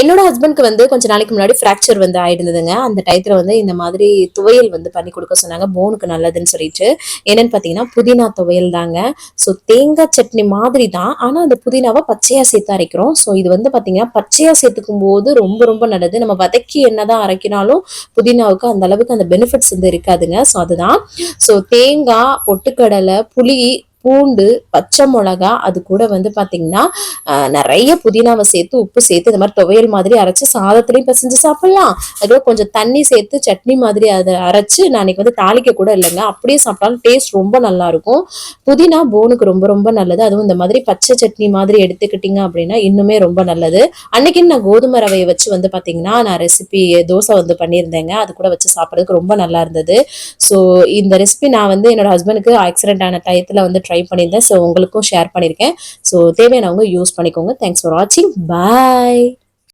என்னோட ஹஸ்பண்ட்க்கு வந்து கொஞ்ச நாளைக்கு முன்னாடி ஃப்ராக்சர் வந்து ஆயிருந்ததுங்க. அந்த டயத்துல வந்து இந்த மாதிரி துவையல் வந்து பண்ணி கொடுக்க சொன்னாங்க. போனுக்கு நல்லதுன்னு சொல்லிட்டு. என்னன்னு பார்த்தீங்கன்னா, புதினா துவையல் தாங்க. ஸோ தேங்காய் சட்னி மாதிரி தான். ஆனா அந்த புதினாவ பச்சையா சேர்த்து அரைக்கிறோம். ஸோ இது வந்து பார்த்தீங்கன்னா, பச்சையா சேர்த்துக்கும் போது ரொம்ப ரொம்ப நல்லது. நம்ம வதக்கி என்னதான் அரைக்கினாலும் புதினாவுக்கு அந்த அளவுக்கு அந்த பெனிஃபிட்ஸ் வந்து இருக்காதுங்க. ஸோ அதுதான். ஸோ தேங்காய், பொட்டுக்கடலை, புளி, பூண்டு, பச்சை மிளகா, அது கூட வந்து பாத்தீங்கன்னா நிறைய புதினாவை சேர்த்து உப்பு சேர்த்து இந்த மாதிரி துவையல் மாதிரி அரைச்சு சாதத்துலையும் பிசைஞ்சு சாப்பிடலாம். அதோட கொஞ்சம் தண்ணி சேர்த்து சட்னி மாதிரி அதை அரைச்சு நான் அன்னைக்கு வந்து தாளிக்க கூட இல்லைங்க, அப்படியே சாப்பிட்டாலும் டேஸ்ட் ரொம்ப நல்லா இருக்கும். புதினா போனுக்கு ரொம்ப ரொம்ப நல்லது. அதுவும் இந்த மாதிரி பச்சை சட்னி மாதிரி எடுத்துக்கிட்டீங்க அப்படின்னா இன்னுமே ரொம்ப நல்லது. அன்னைக்கு நான் கோதுமை ரவையை வச்சு வந்து பாத்தீங்கன்னா நான் ரெசிபி தோசை வந்து பண்ணியிருந்தேங்க. அது கூட வச்சு சாப்பிட்றதுக்கு ரொம்ப நல்லா இருந்தது. ஸோ இந்த ரெசிபி நான் வந்து என்னோட ஹஸ்பண்டுக்கு ஆக்சிடென்ட் ஆன டயத்தில் வந்து ட்ரை பண்ணியிருந்தேன். ஸோ உங்களுக்கும் ஷேர் பண்ணியிருக்கேன். ஸோ தேவையானவங்க யூஸ் பண்ணிக்கோங்க. தேங்க்ஸ் ஃபார் வாட்சிங். பாய்.